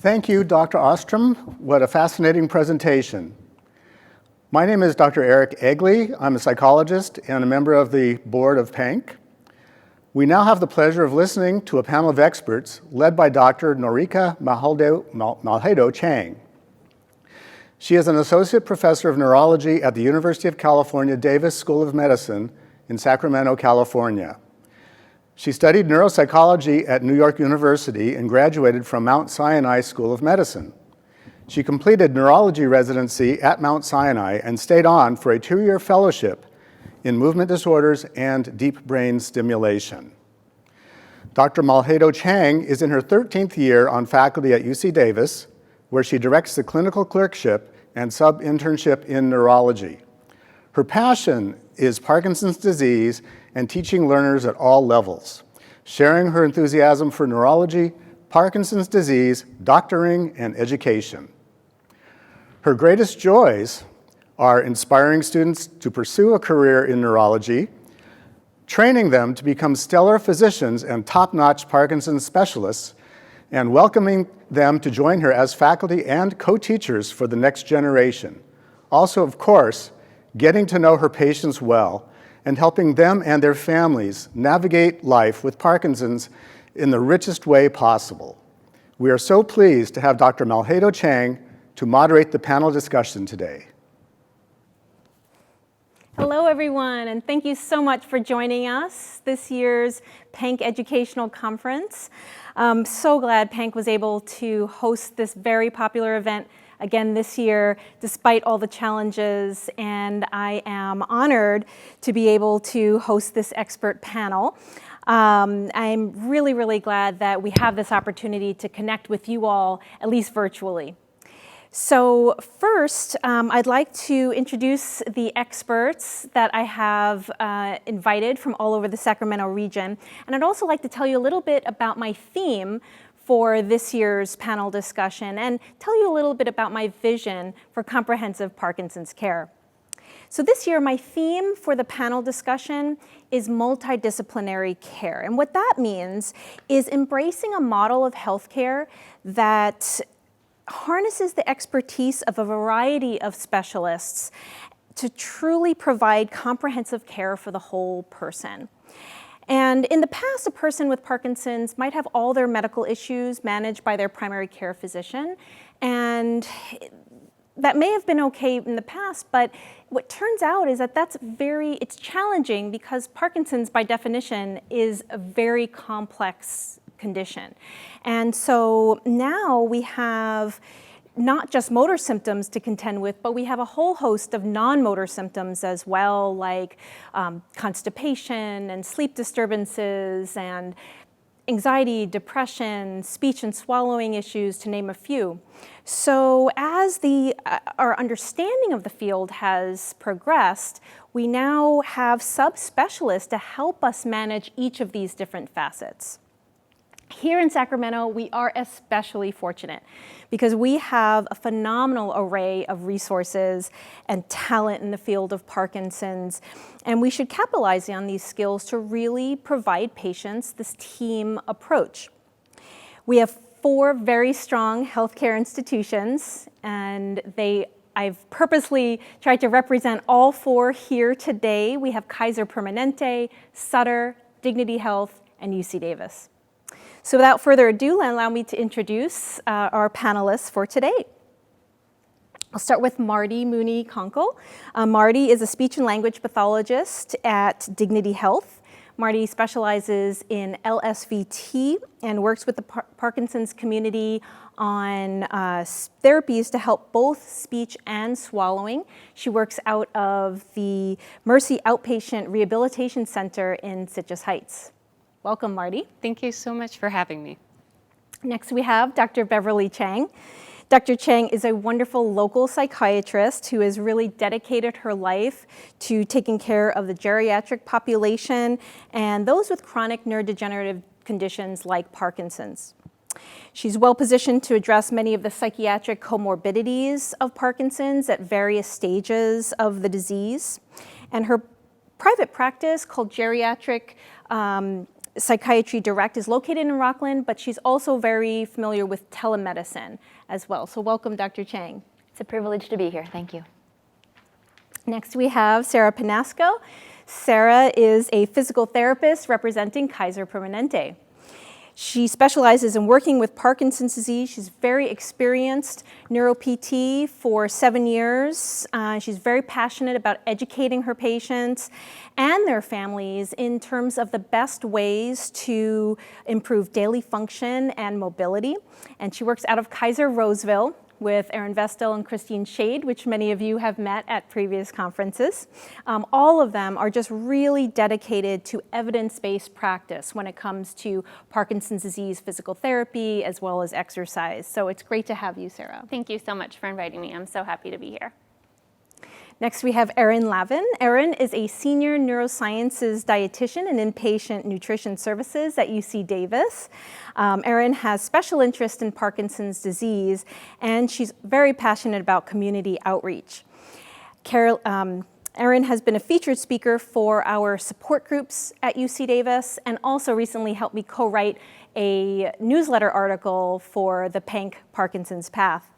Thank you, Dr. Ostrom. What a fascinating presentation. My name is Dr. Eric Egley. I'm a psychologist and a member of the board of PANC. We now have the pleasure of listening to a panel of experts led by Dr. Norika Malhado Chang. She is an associate professor of neurology at the University of California, Davis School of Medicine in Sacramento, California. She studied neuropsychology at New York University and graduated from Mount Sinai School of Medicine. She completed neurology residency at Mount Sinai and stayed on for a 2-year fellowship in movement disorders and deep brain stimulation. Dr. Malhado Chang is in her 13th year on faculty at UC Davis, where she directs the clinical clerkship and sub-internship in neurology. Her passion is Parkinson's disease and teaching learners at all levels, sharing her enthusiasm for neurology, Parkinson's disease, doctoring, and education. Her greatest joys are inspiring students to pursue a career in neurology, training them to become stellar physicians and top-notch Parkinson's specialists, and welcoming them to join her as faculty and co-teachers for the next generation. Also, of course, getting to know her patients well and helping them and their families navigate life with Parkinson's in the richest way possible. We are so pleased to have Dr. Malhado Chang to moderate the panel discussion today. Hello, everyone, and thank you so much for joining us this year's PANC Educational Conference. I'm so glad PANC was able to host this very popular event again this year, despite all the challenges, and I am honored to be able to host this expert panel. I'm really, really glad that we have this opportunity to connect with you all, at least virtually. So first, I'd like to introduce the experts that I have invited from all over the Sacramento region, and I'd also like to tell you a little bit about my theme for this year's panel discussion and tell you a little bit about my vision for comprehensive Parkinson's care. So this year, my theme for the panel discussion is multidisciplinary care. And what that means is embracing a model of healthcare that harnesses the expertise of a variety of specialists to truly provide comprehensive care for the whole person. And in the past, a person with Parkinson's might have all their medical issues managed by their primary care physician, and that may have been okay in the past, but what turns out is that it's challenging because Parkinson's, by definition, is a very complex condition. And so now we have not just motor symptoms to contend with, but we have a whole host of non-motor symptoms as well, like constipation and sleep disturbances and anxiety, depression, speech and swallowing issues, to name a few. So as our understanding of the field has progressed, we now have subspecialists to help us manage each of these different facets. Here in Sacramento, we are especially fortunate because we have a phenomenal array of resources and talent in the field of Parkinson's, and we should capitalize on these skills to really provide patients this team approach. We have 4 very strong healthcare institutions, and I've purposely tried to represent all 4 here today. We have Kaiser Permanente, Sutter, Dignity Health, and UC Davis. So without further ado, allow me to introduce our panelists for today. I'll start with Marty Mooney-Conkle. Marty is a speech and language pathologist at Dignity Health. Marty specializes in Lsvt and works with the Parkinson's community on therapies to help both speech and swallowing. She works out of the Mercy Outpatient Rehabilitation Center in Citrus Heights. Welcome, Marty. Thank you so much for having me. Next, we have Dr. Beverly Chang. Dr. Chang is a wonderful local psychiatrist who has really dedicated her life to taking care of the geriatric population and those with chronic neurodegenerative conditions like Parkinson's. She's well positioned to address many of the psychiatric comorbidities of Parkinson's at various stages of the disease. And her private practice, called Geriatric Psychiatry Direct is located in Rockland, but she's also very familiar with telemedicine as well. So welcome, Dr. Chang. It's a privilege to be here. Thank you. Next, we have Sarah Pinasco. Sarah is a physical therapist representing Kaiser Permanente. She specializes in working with Parkinson's disease. She's very experienced neuro-PT for 7 years. She's very passionate about educating her patients and their families in terms of the best ways to improve daily function and mobility. And she works out of Kaiser Roseville with Erin Vestal and Christine Shade, which many of you have met at previous conferences. All of them are just really dedicated to evidence-based practice when it comes to Parkinson's disease physical therapy as well as exercise. So it's great to have you, Sarah. Thank you so much for inviting me. I'm so happy to be here. Next, we have Erin Lavin. Erin is a senior neurosciences dietitian and inpatient nutrition services at UC Davis. Erin has special interest in Parkinson's disease, and she's very passionate about community outreach. Erin has been a featured speaker for our support groups at UC Davis, and also recently helped me co-write a newsletter article for the PANC Parkinson's Path.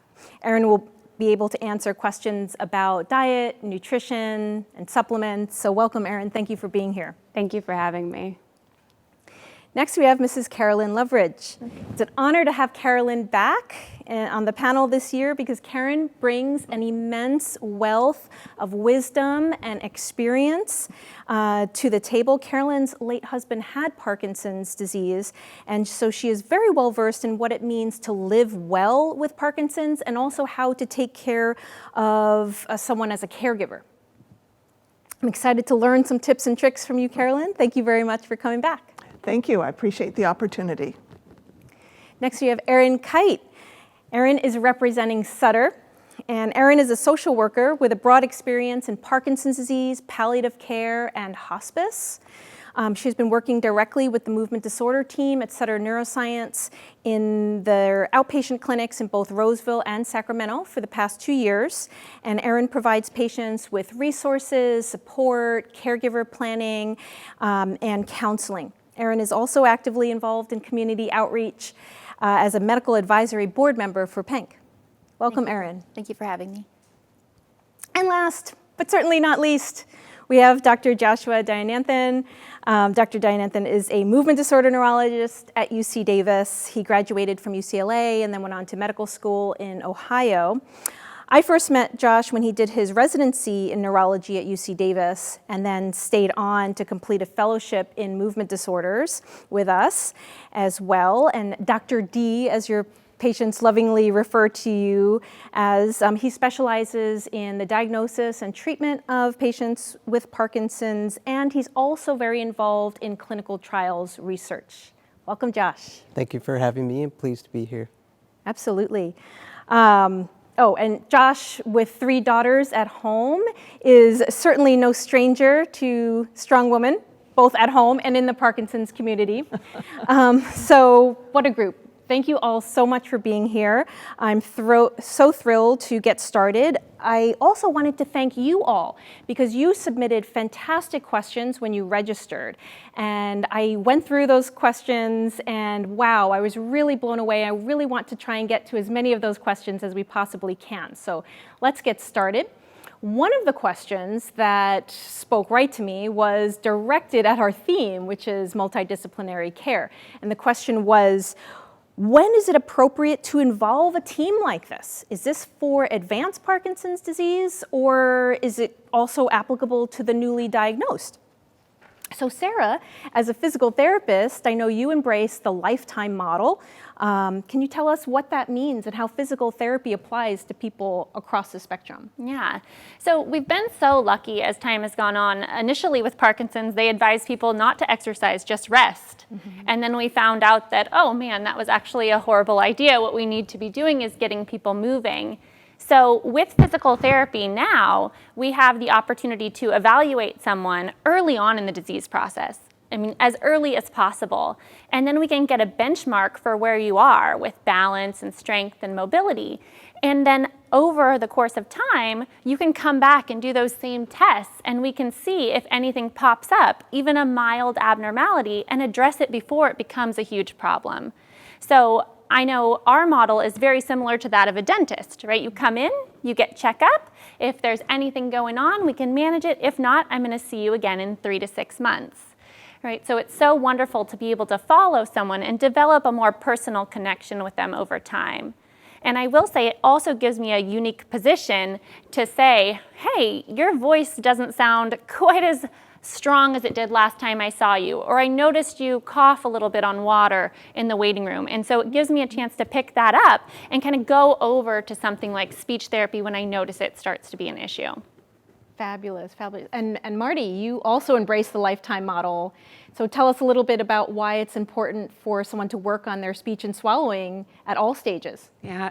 Erin will be able to answer questions about diet, nutrition, and supplements. So welcome, Erin. Thank you for being here. Thank you for having me. Next, we have Mrs. Carolyn Loveridge. It's an honor to have Carolyn back on the panel this year because Karen brings an immense wealth of wisdom and experience to the table. Carolyn's late husband had Parkinson's disease, and so she is very well versed in what it means to live well with Parkinson's and also how to take care of someone as a caregiver. I'm excited to learn some tips and tricks from you, Carolyn. Thank you very much for coming back. Thank you. I appreciate the opportunity. Next, we have Erin Kite. Erin is representing Sutter, and Erin is a social worker with a broad experience in Parkinson's disease, palliative care, and hospice. She's been working directly with the movement disorder team at Sutter Neuroscience in their outpatient clinics in both Roseville and Sacramento for the past 2 years. And Erin provides patients with resources, support, caregiver planning, and counseling. Erin is also actively involved in community outreach as a medical advisory board member for PANC. Welcome, Erin. Thank you for having me. And last, but certainly not least, we have Dr. Joshua Dianathan. Dr. Dianathan is a movement disorder neurologist at UC Davis. He graduated from UCLA and then went on to medical school in Ohio. I first met Josh when he did his residency in neurology at UC Davis and then stayed on to complete a fellowship in movement disorders with us as well. And Dr. D, as your patients lovingly refer to you as, he specializes in the diagnosis and treatment of patients with Parkinson's, and he's also very involved in clinical trials research. Welcome, Josh. Thank you for having me. I'm pleased to be here. Absolutely. And Josh, with 3 daughters at home, is certainly no stranger to strong women, both at home and in the Parkinson's community. So what a group. Thank you all so much for being here. I'm so thrilled to get started. I also wanted to thank you all because you submitted fantastic questions when you registered. And I went through those questions and wow, I was really blown away. I really want to try and get to as many of those questions as we possibly can. So let's get started. One of the questions that spoke right to me was directed at our theme, which is multidisciplinary care. And the question was, when is it appropriate to involve a team like this? Is this for advanced Parkinson's disease, or is it also applicable to the newly diagnosed? So Sarah, as a physical therapist, I know you embrace the lifetime model. Can you tell us what that means and how physical therapy applies to people across the spectrum? Yeah, so we've been so lucky as time has gone on. Initially with Parkinson's, they advised people not to exercise, just rest. Mm-hmm. And then we found out that, oh man, that was actually a horrible idea. What we need to be doing is getting people moving. So with physical therapy now, we have the opportunity to evaluate someone early on in the disease process. as early as possible. And then we can get a benchmark for where you are with balance and strength and mobility. And then over the course of time, you can come back and do those same tests, and we can see if anything pops up, even a mild abnormality, and address it before it becomes a huge problem. So I know our model is very similar to that of a dentist, right? You come in, you get checkup. If there's anything going on, we can manage it. If not, I'm going to see you again in 3 to 6 months. Right? So it's so wonderful to be able to follow someone and develop a more personal connection with them over time. And I will say it also gives me a unique position to say, hey, your voice doesn't sound quite as strong as it did last time I saw you, or I noticed you cough a little bit on water in the waiting room. And so it gives me a chance to pick that up and kind of go over to something like speech therapy when I notice it starts to be an issue. Fabulous, fabulous. And Marty, you also embrace the lifetime model. So tell us a little bit about why it's important for someone to work on their speech and swallowing at all stages. Yeah,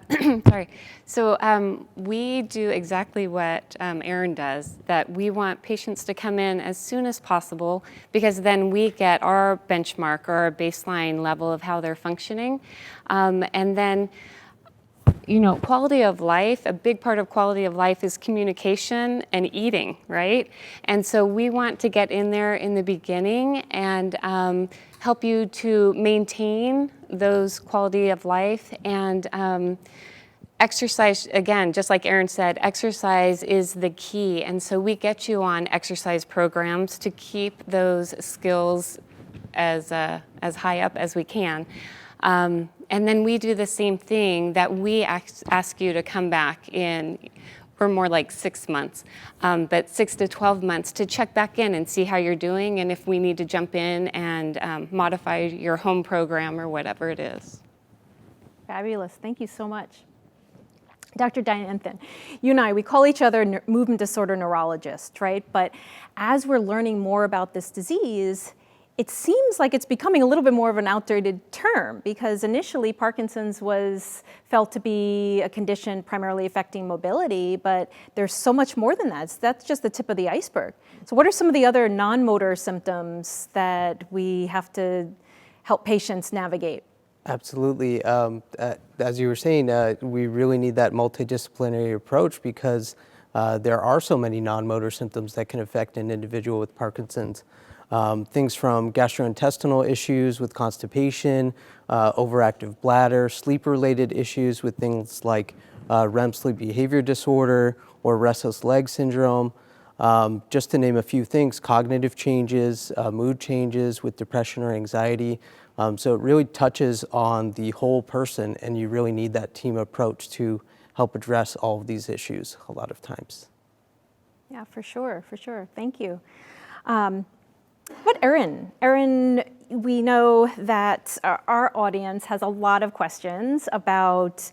sorry. So we do exactly what Erin does, that we want patients to come in as soon as possible, because then we get our benchmark or our baseline level of how they're functioning. And then quality of life, a big part of quality of life is communication and eating, right? And so we want to get in there in the beginning and help you to maintain those quality of life. And exercise, again, just like Erin said, exercise is the key. And so we get you on exercise programs to keep those skills as high up as we can. And then we do the same thing, that we ask you to come back in, or more like 6 months, but 6 to 12 months to check back in and see how you're doing, and if we need to jump in and modify your home program or whatever it is. Fabulous. Thank you so much. Dr. Dianathan, you and I, we call each other movement disorder neurologists, right? But as we're learning more about this disease, it seems like it's becoming a little bit more of an outdated term, because initially Parkinson's was felt to be a condition primarily affecting mobility, but there's so much more than that. So that's just the tip of the iceberg. So what are some of the other non-motor symptoms that we have to help patients navigate? Absolutely. As you were saying, we really need that multidisciplinary approach, because there are so many non-motor symptoms that can affect an individual with Parkinson's. Things from gastrointestinal issues with constipation, overactive bladder, sleep-related issues with things like REM sleep behavior disorder or restless leg syndrome. Just to name a few things, cognitive changes, mood changes with depression or anxiety. So it really touches on the whole person, and you really need that team approach to help address all of these issues a lot of times. Yeah, for sure, for sure. Thank you. But Erin, we know that our audience has a lot of questions about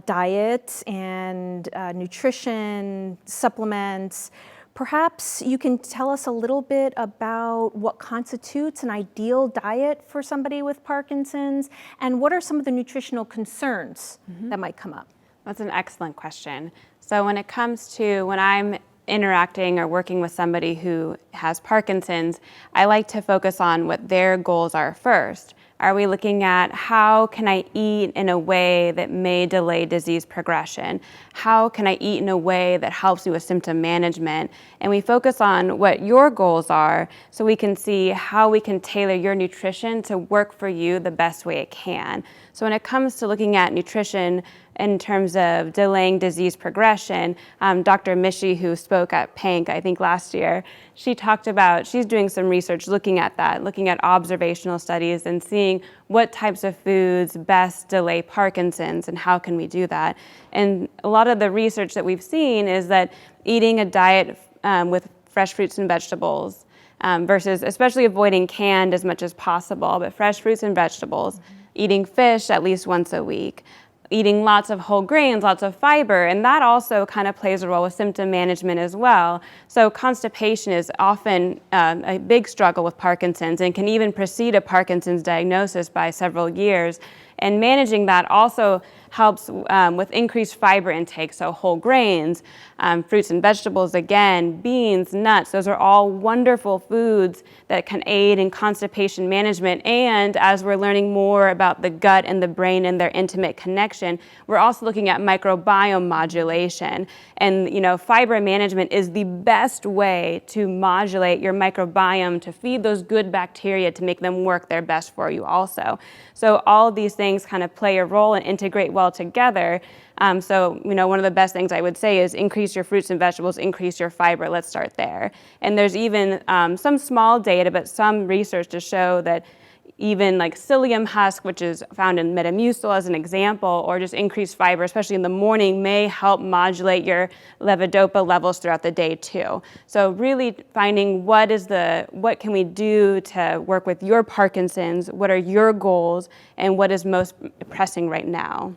diet and nutrition, supplements. Perhaps you can tell us a little bit about what constitutes an ideal diet for somebody with Parkinson's, and what are some of the nutritional concerns that might come up? That's an excellent question. So when it comes to when I'm interacting or working with somebody who has Parkinson's, I like to focus on what their goals are first. Are we looking at how can I eat in a way that may delay disease progression? How can I eat in a way that helps me with symptom management? And we focus on what your goals are so we can see how we can tailor your nutrition to work for you the best way it can. So when it comes to looking at nutrition in terms of delaying disease progression, Dr. Mishi, who spoke at PANC, I think last year, she talked about, she's doing some research looking at that, looking at observational studies and seeing what types of foods best delay Parkinson's and how can we do that. And a lot of the research that we've seen is that eating a diet with fresh fruits and vegetables versus, especially avoiding canned as much as possible, but fresh fruits and vegetables, eating fish at least once a week, eating lots of whole grains, lots of fiber, and that also kind of plays a role with symptom management as well. So constipation is often a big struggle with Parkinson's and can even precede a Parkinson's diagnosis by several years. And managing that also helps with increased fiber intake, so whole grains, fruits and vegetables again, beans, nuts. Those are all wonderful foods that can aid in constipation management. And as we're learning more about the gut and the brain and their intimate connection, we're also looking at microbiome modulation. And fiber management is the best way to modulate your microbiome, to feed those good bacteria, to make them work their best for you also. So all these things kind of play a role and integrate well together. So one of the best things I would say is increase your fruits and vegetables, increase your fiber. Let's start there. And there's even some small data, but some research to show that even like psyllium husk, which is found in Metamucil as an example, or just increased fiber, especially in the morning, may help modulate your levodopa levels throughout the day too. So really finding what can we do to work with your Parkinson's, what are your goals, and what is most pressing right now.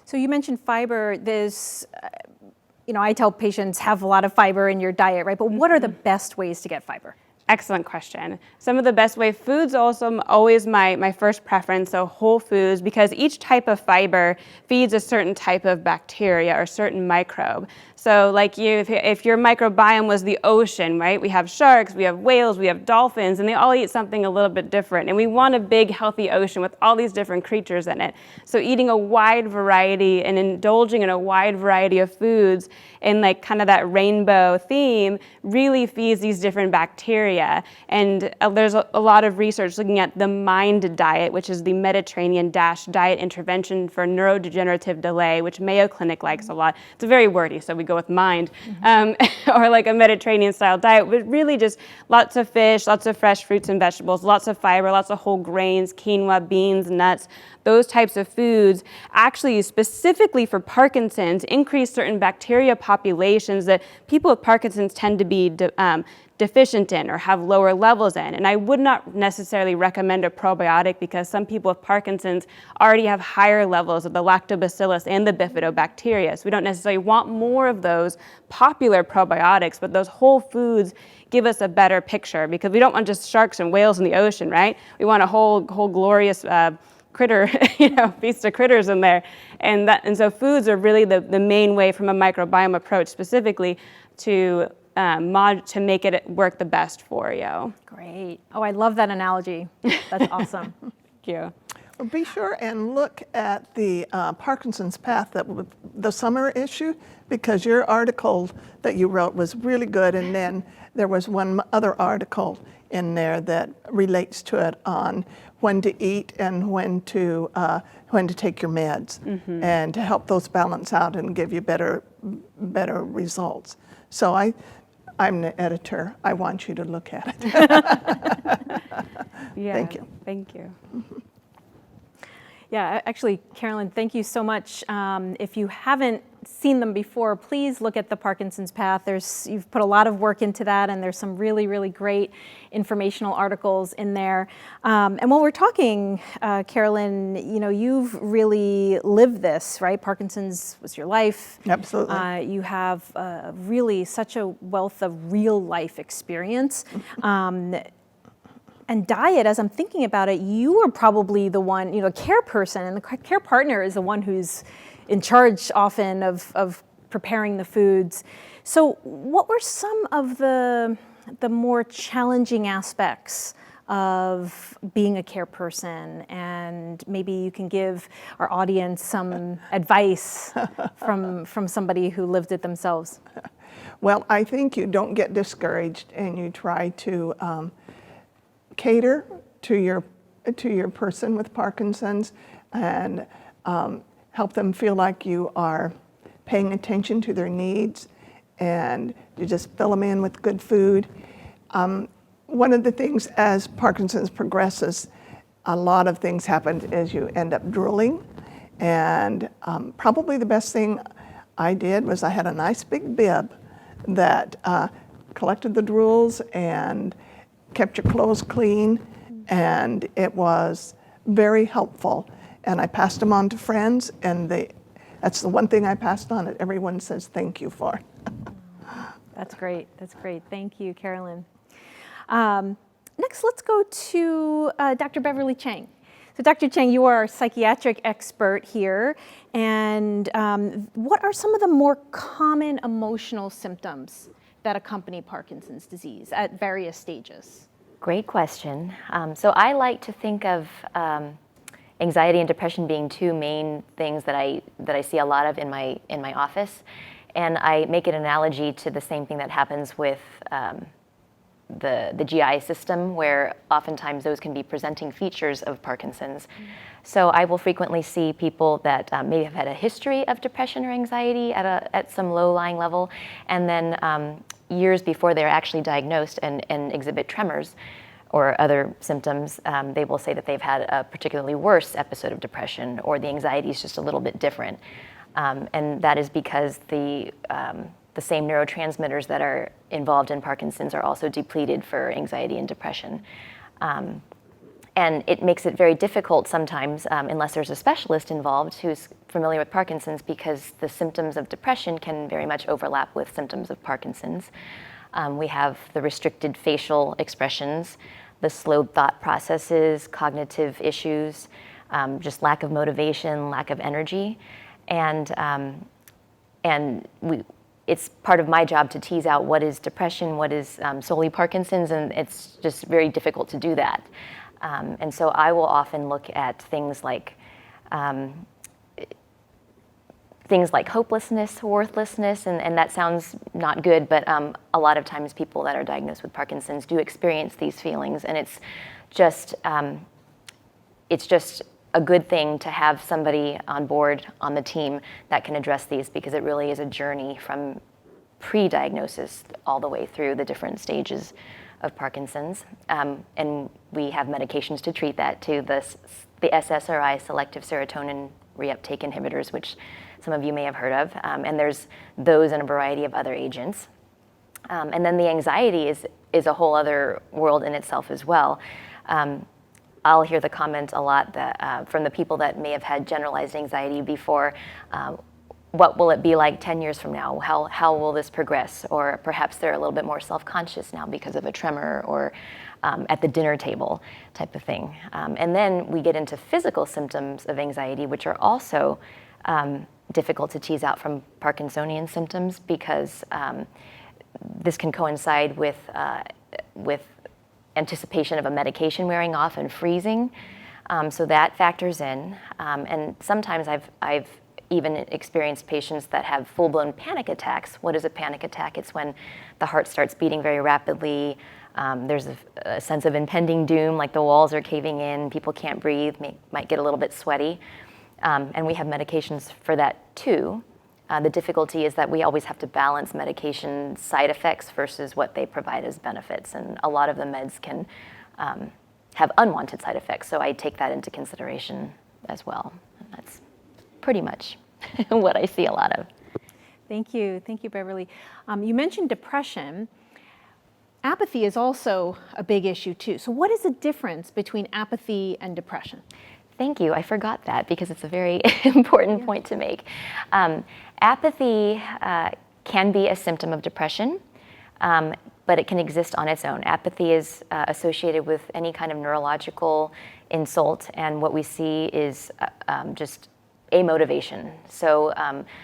So you mentioned fiber. There's, I tell patients have a lot of fiber in your diet, right? But what are the best ways to get fiber? Excellent question. Some of the best way, foods also always my first preference, so whole foods, because each type of fiber feeds a certain type of bacteria or certain microbe. So like if your microbiome was the ocean, right? We have sharks, we have whales, we have dolphins, and they all eat something a little bit different. And we want a big, healthy ocean with all these different creatures in it. So eating a wide variety and indulging in a wide variety of foods in like kind of that rainbow theme really feeds these different bacteria. And there's a lot of research looking at the MIND diet, which is the Mediterranean diet intervention for neurodegenerative delay, which Mayo Clinic likes a lot. It's very wordy, so we go with MIND, or like a Mediterranean style diet, but really just lots of fish, lots of fresh fruits and vegetables, lots of fiber, lots of whole grains, quinoa, beans, nuts. Those types of foods actually specifically for Parkinson's increase certain bacteria populations that people with Parkinson's tend to be deficient in or have lower levels in. And I would not necessarily recommend a probiotic because some people with Parkinson's already have higher levels of the lactobacillus and the bifidobacteria. So we don't necessarily want more of those popular probiotics, but those whole foods give us a better picture because we don't want just sharks and whales in the ocean, right? We want a whole glorious critter, feast of critters in there. And so foods are really the main way from a microbiome approach specifically to make it work the best for you. Great. Oh, I love that analogy. That's awesome. Thank you. Well, be sure and look at the Parkinson's Path, the summer issue, because your article that you wrote was really good. And then there was one other article in there that relates to it on when to eat and when to take your meds, and to help those balance out and give you better results. So I'm the editor. I want you to look at it. Yeah, Thank you. Thank you. Yeah, actually, Carolyn, thank you so much. If you haven't seen them before, please look at the Parkinson's Path. You've put a lot of work into that, and there's some really, really great informational articles in there. And while we're talking, Carolyn, you've really lived this, right? Parkinson's was your life. Absolutely. You have really such a wealth of real life experience. And diet, as I'm thinking about it, you are probably the one, a care person, and the care partner is the one who's in charge often of preparing the foods. So what were some of the more challenging aspects of being a care person? And maybe you can give our audience some advice from somebody who lived it themselves. Well, I think you don't get discouraged and you try to cater to your person with Parkinson's and help them feel like you are paying attention to their needs, and you just fill them in with good food. One of the things as Parkinson's progresses, a lot of things happen as you end up drooling, and probably the best thing I did was I had a nice big bib that collected the drools and kept your clothes clean, and it was very helpful. And I passed them on to friends, and that's the one thing I passed on that everyone says thank you for. That's great. That's great. Thank you, Carolyn. Next, let's go to Dr. Beverly Chang. So Dr. Chang, you are a psychiatric expert here, and what are some of the more common emotional symptoms that accompany Parkinson's disease at various stages? Great question. So I like to think of anxiety and depression being two main things that I see a lot of in my office, and I make an analogy to the same thing that happens with the GI system, where oftentimes those can be presenting features of Parkinson's. So I will frequently see people that maybe have had a history of depression or anxiety at some low-lying level, and then years before they're actually diagnosed and exhibit tremors or other symptoms, they will say that they've had a particularly worse episode of depression, or the anxiety is just a little bit different. And that is because the same neurotransmitters that are involved in Parkinson's are also depleted for anxiety and depression. And it makes it very difficult sometimes, unless there's a specialist involved who's familiar with Parkinson's, because the symptoms of depression can very much overlap with symptoms of Parkinson's. We have the restricted facial expressions, the slowed thought processes, cognitive issues, just lack of motivation, lack of energy. And it's part of my job to tease out what is depression, what is solely Parkinson's, and it's just very difficult to do that. And so I will often look at things like hopelessness, worthlessness, and that sounds not good, but a lot of times people that are diagnosed with Parkinson's do experience these feelings, and it's just a good thing to have somebody on board on the team that can address these, because it really is a journey from pre-diagnosis all the way through the different stages of Parkinson's. And we have medications to treat that too, the SSRI, selective serotonin reuptake inhibitors, which some of you may have heard of, and there's those and a variety of other agents. And then the anxiety is a whole other world in itself as well. I'll hear the comment a lot that, from the people that may have had generalized anxiety before, what will it be like 10 years from now? How will this progress? Or perhaps they're a little bit more self-conscious now because of a tremor, or at the dinner table type of thing. And then we get into physical symptoms of anxiety, which are also difficult to tease out from Parkinsonian symptoms, because this can coincide with anticipation of a medication wearing off and freezing. So that factors in. And sometimes I've even experienced patients that have full-blown panic attacks. What is a panic attack? It's when the heart starts beating very rapidly. There's a sense of impending doom, like the walls are caving in, people can't breathe, might get a little bit sweaty. And we have medications for that too. The difficulty is that we always have to balance medication side effects versus what they provide as benefits. And a lot of the meds can have unwanted side effects, so I take that into consideration as well. And that's pretty much what I see a lot of. Thank you, Beverly. You mentioned depression. Apathy is also a big issue too. So what is the difference between apathy and depression? Thank you. I forgot that, because it's a very important point to make. Apathy can be a symptom of depression, but it can exist on its own. Apathy is associated with any kind of neurological insult, and what we see is just amotivation. So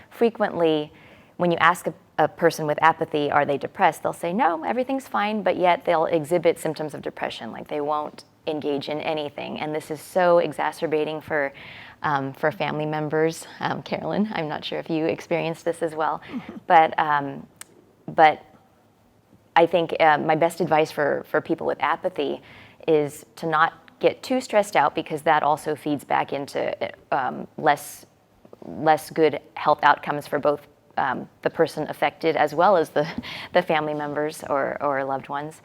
frequently, when you ask a person with apathy, are they depressed, they'll say, no, everything's fine, but yet they'll exhibit symptoms of depression, like they won't engage in anything. And this is so exacerbating for family members. Carolyn, I'm not sure if you experienced this as well, but I think my best advice for people with apathy is to not get too stressed out, because that also feeds back into less good health outcomes for both the person affected as well as the family members or loved ones.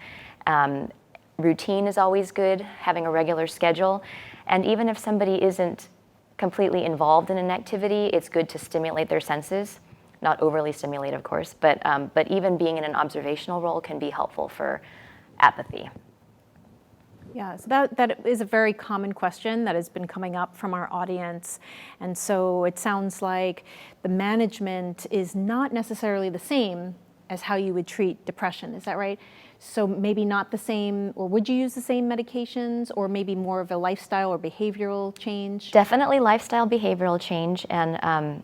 Routine is always good, having a regular schedule, and even if somebody isn't completely involved in an activity, it's good to stimulate their senses. Not overly stimulate, of course, but even being in an observational role can be helpful for apathy. Yeah, so that is a very common question that has been coming up from our audience. And so it sounds like the management is not necessarily the same as how you would treat depression. Is that right? So maybe not the same, or would you use the same medications, or maybe more of a lifestyle or behavioral change? Definitely lifestyle behavioral change, and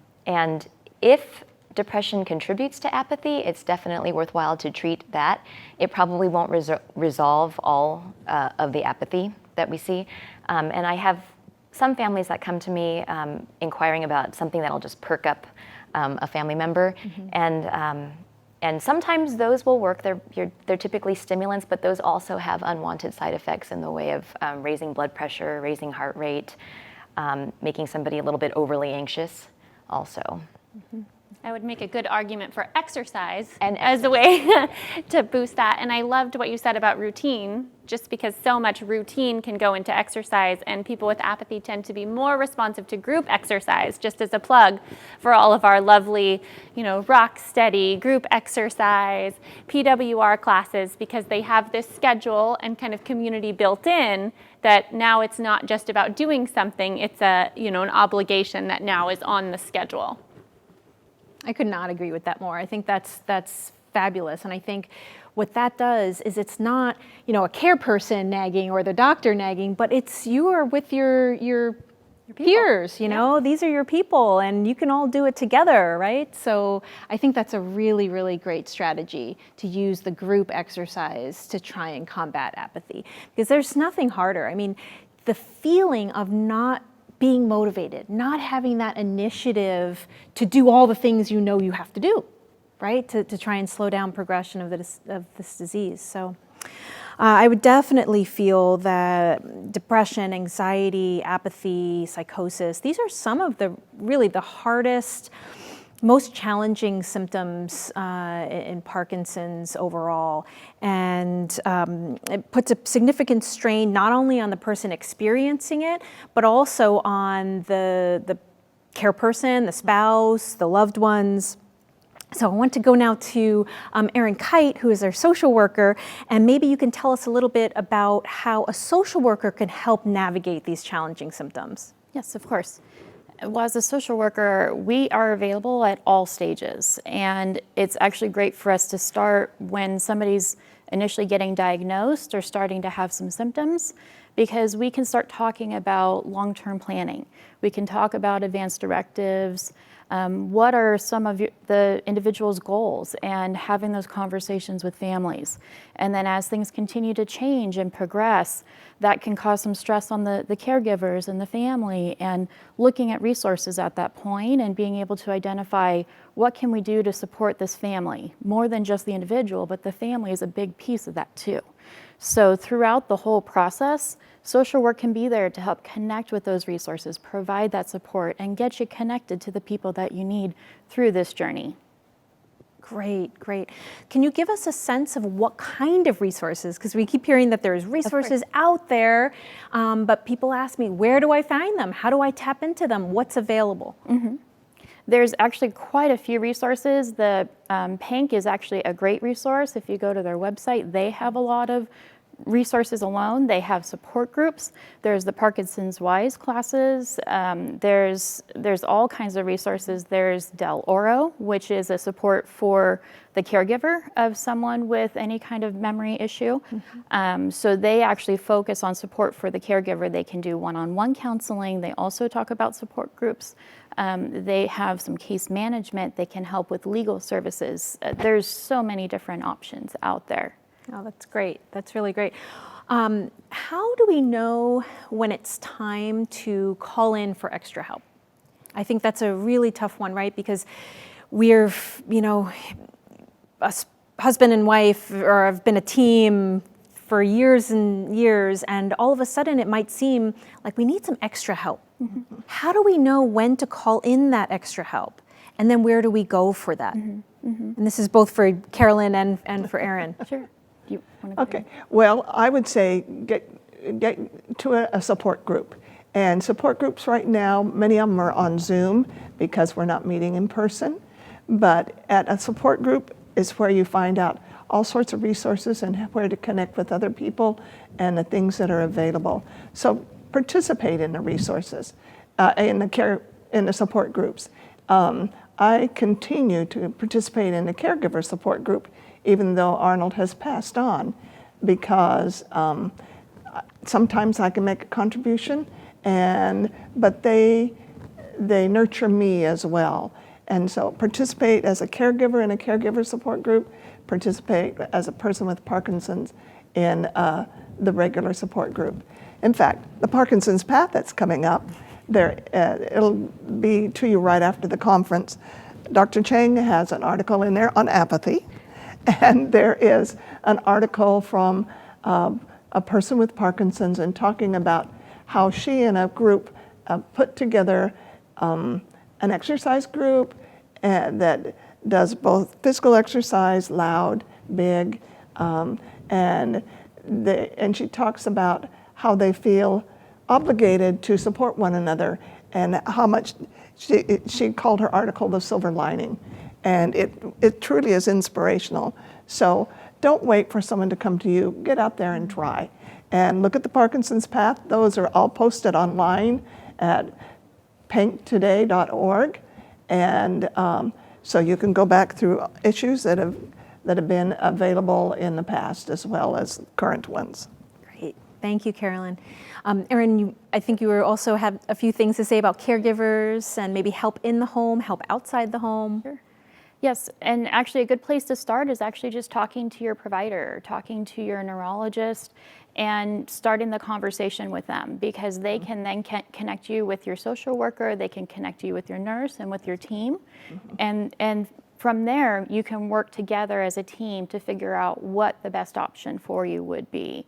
if depression contributes to apathy, it's definitely worthwhile to treat that. It probably won't resolve all of the apathy that we see. And I have some families that come to me inquiring about something that'll just perk up a family member, and sometimes those will work. They're typically stimulants, but those also have unwanted side effects in the way of raising blood pressure, raising heart rate, making somebody a little bit overly anxious also. I would make a good argument for exercise as a way to boost that. And I loved what you said about routine, just because so much routine can go into exercise, and people with apathy tend to be more responsive to group exercise, just as a plug for all of our lovely, rock steady group exercise, PWR classes, because they have this schedule and kind of community built in that now it's not just about doing something, it's an obligation that now is on the schedule. I could not agree with that more. I think that's fabulous. And I think what that does is it's not, a care person nagging or the doctor nagging, but it's you are with your peers, these are your people, and you can all do it together, right? So I think that's a really, really great strategy to use the group exercise to try and combat apathy, because there's nothing harder. I mean, the feeling of not being motivated, not having that initiative to do all the things you have to do, right? To try and slow down progression of this disease. So I would definitely feel that depression, anxiety, apathy, psychosis, these are some of the hardest, most challenging symptoms in Parkinson's overall. And it puts a significant strain not only on the person experiencing it, but also on the care person, the spouse, the loved ones. So I want to go now to Erin Kite, who is our social worker, and maybe you can tell us a little bit about how a social worker can help navigate these challenging symptoms. Yes, of course. Well, as a social worker, we are available at all stages, and it's actually great for us to start when somebody's initially getting diagnosed or starting to have some symptoms, because we can start talking about long-term planning. We can talk about advanced directives, what are some of the individual's goals, and having those conversations with families. And then as things continue to change and progress, that can cause some stress on the caregivers and the family, and looking at resources at that point and being able to identify what can we do to support this family, more than just the individual, but the family is a big piece of that too. So throughout the whole process, social work can be there to help connect with those resources, provide that support, and get you connected to the people that you need through this journey. Great, great. Can you give us a sense of what kind of resources? Because we keep hearing that there's resources out there, but people ask me, where do I find them? How do I tap into them? What's available? Mm-hmm. There's actually quite a few resources. The PANC is actually a great resource. If you go to their website, they have a lot of resources alone. They have support groups. There's the Parkinson's Wise classes. There's all kinds of resources. There's Del Oro, which is a support for the caregiver of someone with any kind of memory issue. Mm-hmm. So they actually focus on support for the caregiver. They can do one-on-one counseling. They also talk about support groups. They have some case management. They can help with legal services. There's so many different options out there. Oh, that's great. That's really great. How do we know when it's time to call in for extra help? I think that's a really tough one, right? Because we're, a husband and wife, or have been a team for years and years, and all of a sudden it might seem like we need some extra help. Mm-hmm. How do we know when to call in that extra help? And then where do we go for that? Mm-hmm. Mm-hmm. And this is both for Carolyn and for Erin. Sure. Okay. Well, I would say get to a support group. And support groups right now, many of them are on Zoom because we're not meeting in person. But at a support group is where you find out all sorts of resources and where to connect with other people and the things that are available. So participate in the resources, in the support groups. I continue to participate in the caregiver support group even though Arnold has passed on, because sometimes I can make a contribution, but they nurture me as well. And so participate as a caregiver in a caregiver support group, participate as a person with Parkinson's in the regular support group. In fact, the Parkinson's Path that's coming up, it'll be to you right after the conference. Dr. Chang has an article in there on apathy, and there is an article from a person with Parkinson's and talking about how she and a group put together an exercise group that does both physical exercise, loud, big, and she talks about how they feel obligated to support one another, and how much she called her article the silver lining, and it truly is inspirational. So don't wait for someone to come to you. Get out there and try, and look at the Parkinson's Path. Those are all posted online at panctoday.org, and so you can go back through issues that have been available in the past as well as current ones. Great, thank you, Carolyn. Erin, I think you also have a few things to say about caregivers and maybe help in the home, help outside the home. Sure. Yes, and actually a good place to start is actually just talking to your provider, talking to your neurologist, and starting the conversation with them, because they can then connect you with your social worker, they can connect you with your nurse and with your team, and from there you can work together as a team to figure out what the best option for you would be.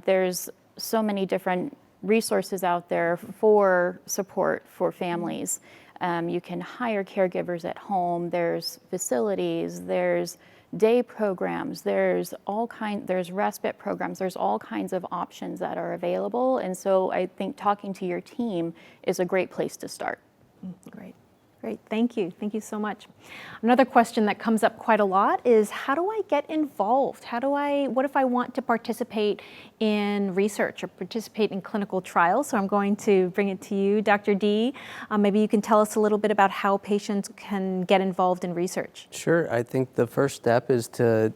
There's so many different resources out there for support for families. You can hire caregivers at home, there's facilities, there's day programs, there's respite programs, there's all kinds of options that are available. And so I think talking to your team is a great place to start. Great. Great, thank you so much. Another question that comes up quite a lot is, how do I get involved? What if I want to participate in research or participate in clinical trials? So I'm going to bring it to you, Dr. D. Maybe you can tell us a little bit about how patients can get involved in research. Sure, I think the first step is to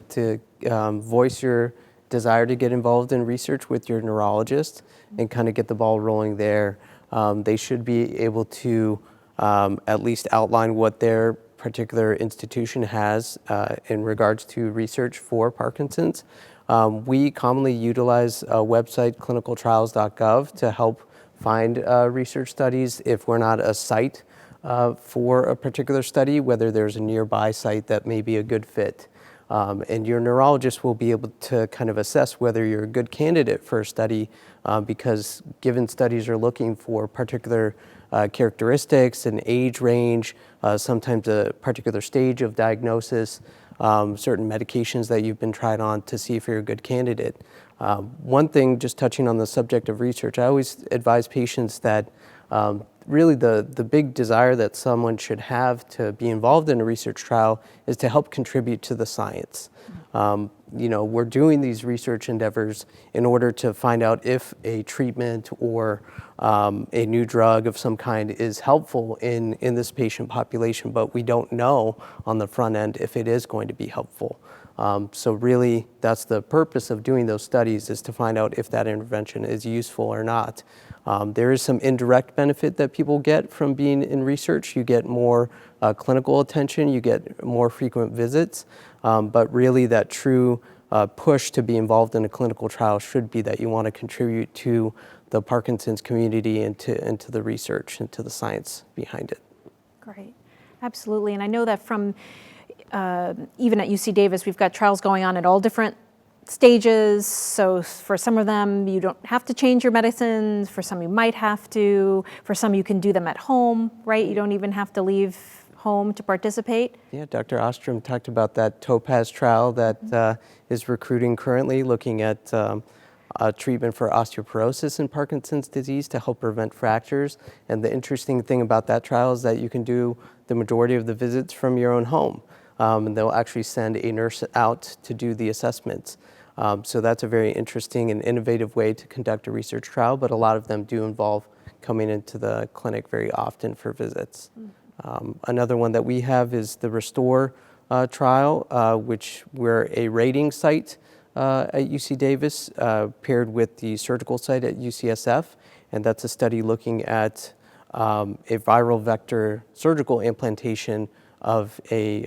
voice your desire to get involved in research with your neurologist and kind of get the ball rolling there. They should be able to at least outline what their particular institution has in regards to research for Parkinson's. We commonly utilize a website, clinicaltrials.gov, to help find research studies if we're not a site for a particular study, whether there's a nearby site that may be a good fit. And your neurologist will be able to kind of assess whether you're a good candidate for a study, because given studies are looking for particular characteristics and age range, sometimes a particular stage of diagnosis, certain medications that you've been tried on to see if you're a good candidate. One thing, just touching on the subject of research, I always advise patients that really the big desire that someone should have to be involved in a research trial is to help contribute to the science. We're doing these research endeavors in order to find out if a treatment or a new drug of some kind is helpful in this patient population, but we don't know on the front end if it is going to be helpful. So really, that's the purpose of doing those studies, is to find out if that intervention is useful or not. There is some indirect benefit that people get from being in research. You get more clinical attention, you get more frequent visits, but really that true push to be involved in a clinical trial should be that you want to contribute to the Parkinson's community and to the research and to the science behind it. Great, absolutely. And I know that from even at UC Davis, we've got trials going on at all different stages. So for some of them, you don't have to change your medicines. For some, you might have to. For some, you can do them at home, right? You don't even have to leave home to participate. Yeah, Dr. Ostrom talked about that Topaz Trial that is recruiting currently, looking at a treatment for osteoporosis in Parkinson's disease to help prevent fractures. And the interesting thing about that trial is that you can do the majority of the visits from your own home. And they'll actually send a nurse out to do the assessments. So that's a very interesting and innovative way to conduct a research trial, but a lot of them do involve coming into the clinic very often for visits. Another one that we have is the Restore trial, which we're a rating site at UC Davis, paired with the surgical site at UCSF, and that's a study looking at a viral vector surgical implantation of a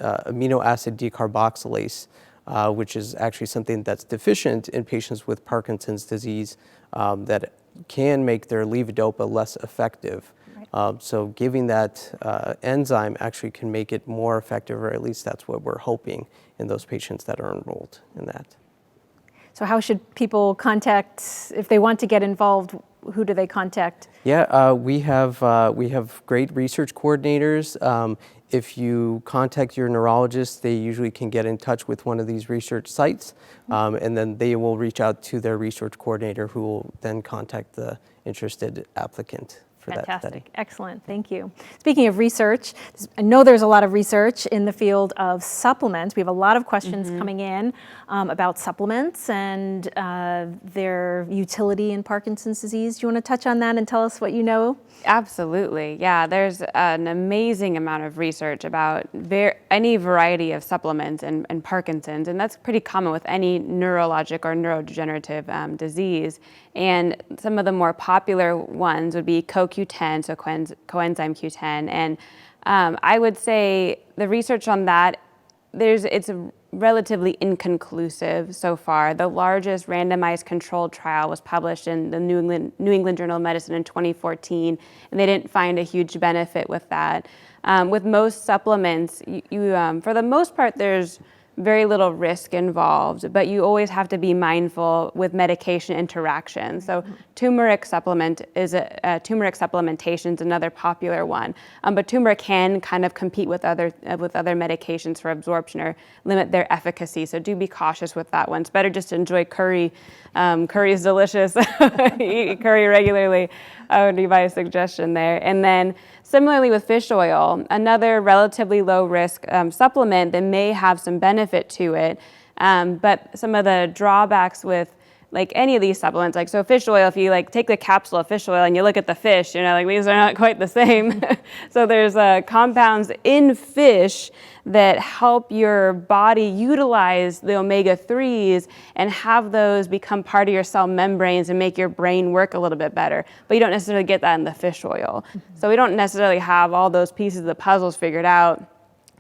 amino acid decarboxylase, which is actually something that's deficient in patients with Parkinson's disease that can make their levodopa less effective. So giving that enzyme actually can make it more effective, or at least that's what we're hoping in those patients that are enrolled in that. So how should people contact, if they want to get involved, who do they contact? Yeah, we have great research coordinators. If you contact your neurologist, they usually can get in touch with one of these research sites, and then they will reach out to their research coordinator, who will then contact the interested applicant for that study. Fantastic, excellent, thank you. Speaking of research, I know there's a lot of research in the field of supplements. We have a lot of questions coming in about supplements and their utility in Parkinson's disease. Do you want to touch on that and tell us what you know? Absolutely, yeah. There's an amazing amount of research about any variety of supplements and Parkinson's, and that's pretty common with any neurologic or neurodegenerative disease. And some of the more popular ones would be CoQ10, so coenzyme Q10. And I would say the research on that, it's relatively inconclusive so far. The largest randomized controlled trial was published in the New England Journal of Medicine in 2014, and they didn't find a huge benefit with that. With most supplements, for the most part, there's very little risk involved, but you always have to be mindful with medication interaction. So turmeric supplementation is another popular one, but turmeric can kind of compete with other medications for absorption or limit their efficacy. So do be cautious with that one. It's better just to enjoy curry. Curry is delicious. Eat curry regularly. I would be my suggestion there. And then similarly with fish oil, another relatively low risk supplement that may have some benefit to it, but some of the drawbacks with like any of these supplements, like so fish oil, if you like take the capsule of fish oil and you look at the fish, like these are not quite the same. So there's compounds in fish that help your body utilize the omega-3s and have those become part of your cell membranes and make your brain work a little bit better. But you don't necessarily get that in the fish oil. So we don't necessarily have all those pieces of the puzzles figured out.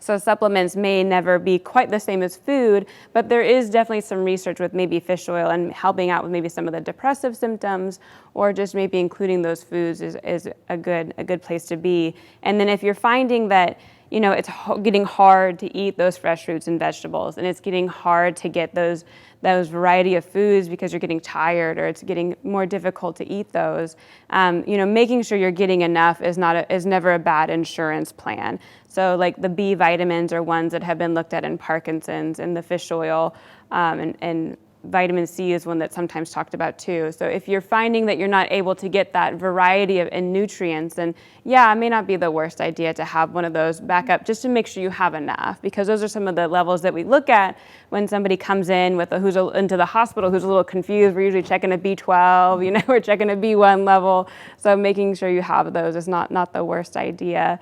So supplements may never be quite the same as food, but there is definitely some research with maybe fish oil and helping out with maybe some of the depressive symptoms, or just maybe including those foods is a good place to be. And then if you're finding that it's getting hard to eat those fresh fruits and vegetables, and it's getting hard to get those variety of foods because you're getting tired, or it's getting more difficult to eat those, making sure you're getting enough is never a bad insurance plan. So like the B vitamins are ones that have been looked at in Parkinson's, and the fish oil, and vitamin C is one that's sometimes talked about too. So if you're finding that you're not able to get that variety in nutrients, then yeah, it may not be the worst idea to have one of those back up just to make sure you have enough, because those are some of the levels that we look at when somebody comes in who's into the hospital who's a little confused. We're usually checking a B12, we're checking a B1 level. So making sure you have those is not the worst idea.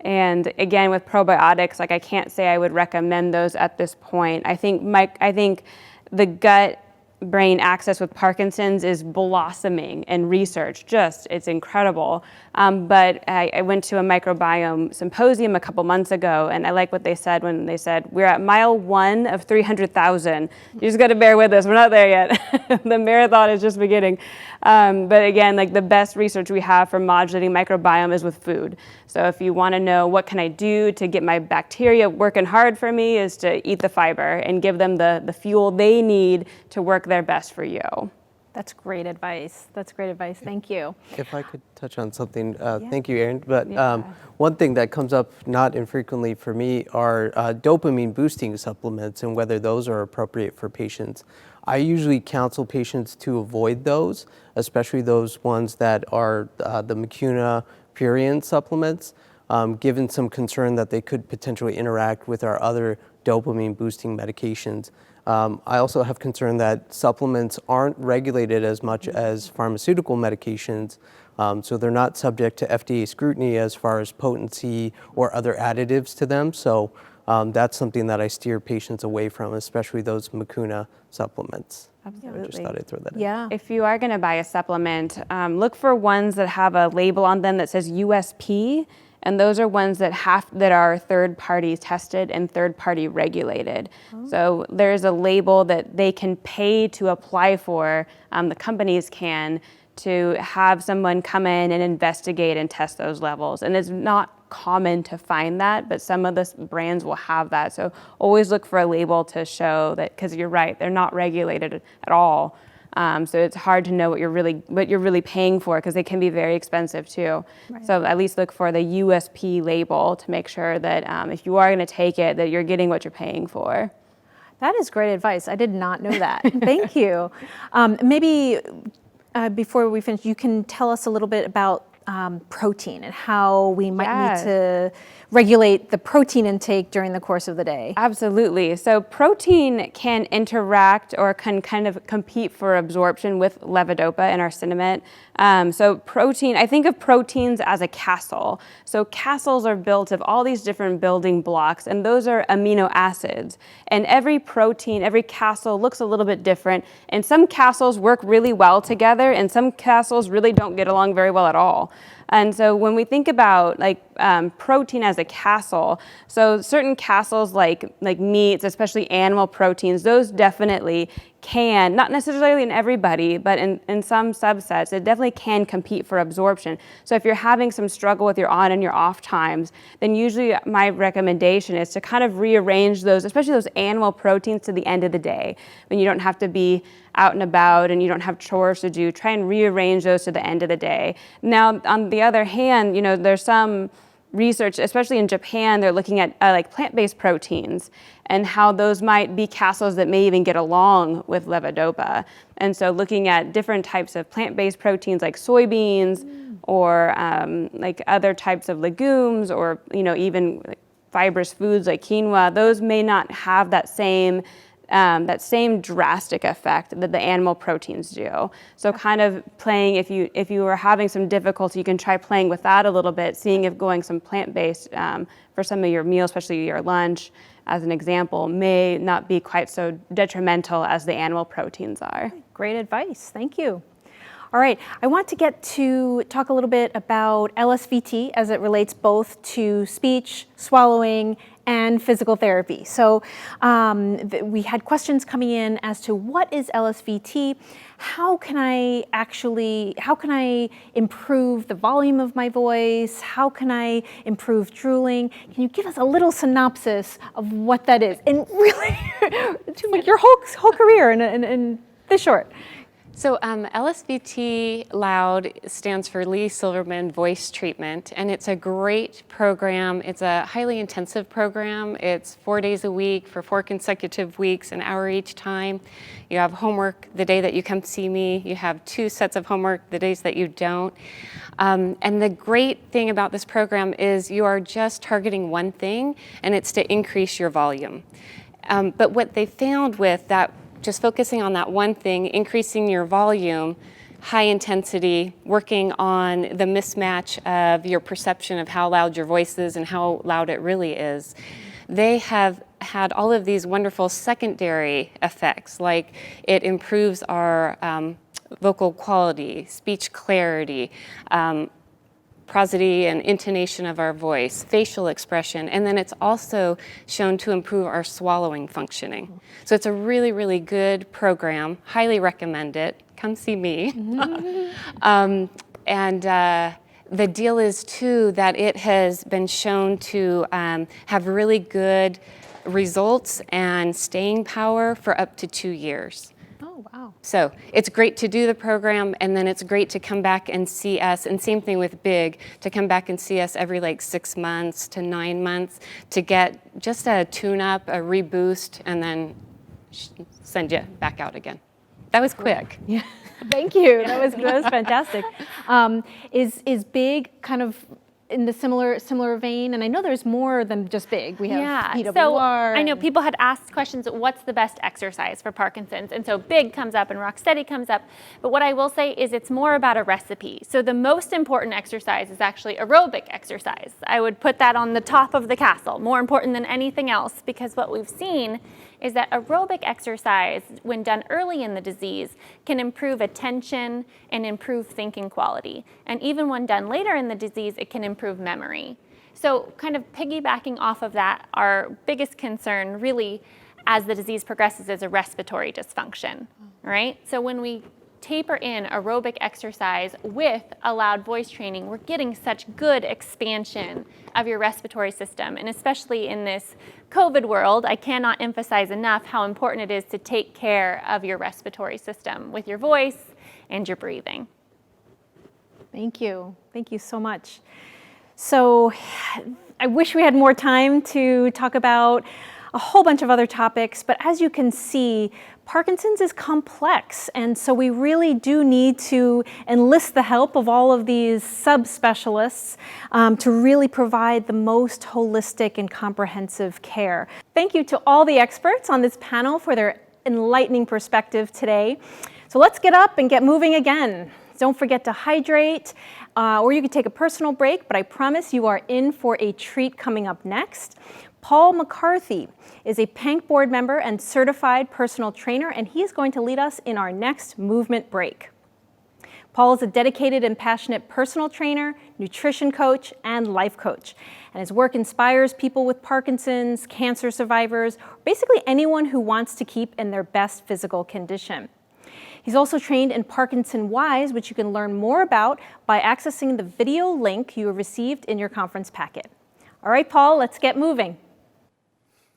And again, with probiotics, I can't say I would recommend those at this point. I think the gut-brain axis with Parkinson's is blossoming in research. It's incredible. But I went to a microbiome symposium a couple months ago, and I like what they said when they said, we're at mile 1 of 300,000. You just got to bear with us. We're not there yet. The marathon is just beginning. But again, the best research we have for modulating microbiome is with food. So if you want to know what can I do to get my bacteria working hard for me, is to eat the fiber and give them the fuel they need to work their best for you. That's great advice. Thank you. If I could touch on something, thank you, Erin. But one thing that comes up not infrequently for me are dopamine boosting supplements and whether those are appropriate for patients. I usually counsel patients to avoid those, especially those ones that are the Mucuna Purion supplements, given some concern that they could potentially interact with our other dopamine boosting medications. I also have concern that supplements aren't regulated as much as pharmaceutical medications, so they're not subject to FDA scrutiny as far as potency or other additives to them. So that's something that I steer patients away from, especially those Mucuna supplements. Absolutely. I just thought I'd throw that in. Yeah. If you are going to buy a supplement, look for ones that have a label on them that says USP, and those are ones that are third-party tested and third-party regulated. So there's a label that they can pay to apply for, the companies can, to have someone come in and investigate and test those levels. And it's not common to find that, but some of the brands will have that. So always look for a label to show that, because you're right, they're not regulated at all. So it's hard to know what you're really paying for, because they can be very expensive too. Right. So at least look for the USP label to make sure that if you are going to take it, that you're getting what you're paying for. That is great advice. I did not know that. Thank you. Maybe before we finish, you can tell us a little bit about protein and how we might need to regulate the protein intake during the course of the day. Absolutely. So protein can interact or can kind of compete for absorption with levodopa in our cinnamon. So protein, I think of proteins as a castle. So castles are built of all these different building blocks, and those are amino acids. And every protein, every castle looks a little bit different. And some castles work really well together, and some castles really don't get along very well at all. And so when we think about protein as a castle, so certain castles like meats, especially animal proteins, those definitely can, not necessarily in everybody, but in some subsets, it definitely can compete for absorption. So if you're having some struggle with your on and your off times, then usually my recommendation is to kind of rearrange those, especially those animal proteins, to the end of the day, when you don't have to be out and about and you don't have chores to do. Try and rearrange those to the end of the day. Now, on the other hand, there's some research, especially in Japan, they're looking at like plant-based proteins and how those might be castles that may even get along with levodopa. And so looking at different types of plant-based proteins like soybeans or like other types of legumes, or even fibrous foods like quinoa, those may not have that same drastic effect that the animal proteins do. So kind of playing, if you are having some difficulty, you can try playing with that a little bit, seeing if going some plant-based for some of your meals, especially your lunch, as an example, may not be quite so detrimental as the animal proteins are. Great advice. Thank you. All right, I want to get to talk a little bit about Lsvt as it relates both to speech, swallowing, and physical therapy. So we had questions coming in as to what is Lsvt, how can I improve the volume of my voice, how can I improve drooling? Can you give us a little synopsis of what that is? And really, like your whole career in this short. So Lsvt Loud stands for Lee Silverman Voice Treatment, and it's a great program. It's a highly intensive program. It's 4 days a week for 4 consecutive weeks, an hour each time. You have homework the day that you come see me. You have 2 sets of homework the days that you don't. And the great thing about this program is you are just targeting one thing, and it's to increase your volume. But what they found with that, just focusing on that one thing, increasing your volume, high intensity, working on the mismatch of your perception of how loud your voice is and how loud it really is, they have had all of these wonderful secondary effects, like it improves our vocal quality, speech clarity, prosody and intonation of our voice, facial expression, and then it's also shown to improve our swallowing functioning. So it's a really, really good program. Highly recommend it. Come see me. The deal is too that it has been shown to have really good results and staying power for up to 2 years. Oh, wow. So it's great to do the program, and then it's great to come back and see us, and same thing with Big, to come back and see us every like 6 months to 9 months to get just a tune-up, a reboost, and then send you back out again. That was quick. Yeah. Thank you. That was fantastic. Is Big kind of in the similar vein? And I know there's more than just big. We have PWR. So I know people had asked questions, what's the best exercise for Parkinson's? And so big comes up and rock steady comes up. But what I will say is it's more about a recipe. So the most important exercise is actually aerobic exercise. I would put that on the top of the castle, more important than anything else, because what we've seen is that aerobic exercise, when done early in the disease, can improve attention and improve thinking quality. And even when done later in the disease, it can improve memory. So kind of piggybacking off of that, our biggest concern really as the disease progresses is a respiratory dysfunction, right? So when we taper in aerobic exercise with allowed voice training, we're getting such good expansion of your respiratory system. And especially in this COVID world, I cannot emphasize enough how important it is to take care of your respiratory system with your voice and your breathing. Thank you. Thank you so much. So I wish we had more time to talk about a whole bunch of other topics, but as you can see, Parkinson's is complex, and so we really do need to enlist the help of all of these subspecialists to really provide the most holistic and comprehensive care. Thank you to all the experts on this panel for their enlightening perspective today. So let's get up and get moving again. Don't forget to hydrate, or you can take a personal break, but I promise you are in for a treat coming up next. Paul Mccarthy is a PANC board member and certified personal trainer, and he is going to lead us in our next movement break. Paul is a dedicated and passionate personal trainer, nutrition coach, and life coach. And his work inspires people with Parkinson's, cancer survivors, basically anyone who wants to keep in their best physical condition. He's also trained in Parkinson Wise, which you can learn more about by accessing the video link you received in your conference packet. All right, Paul, let's get moving.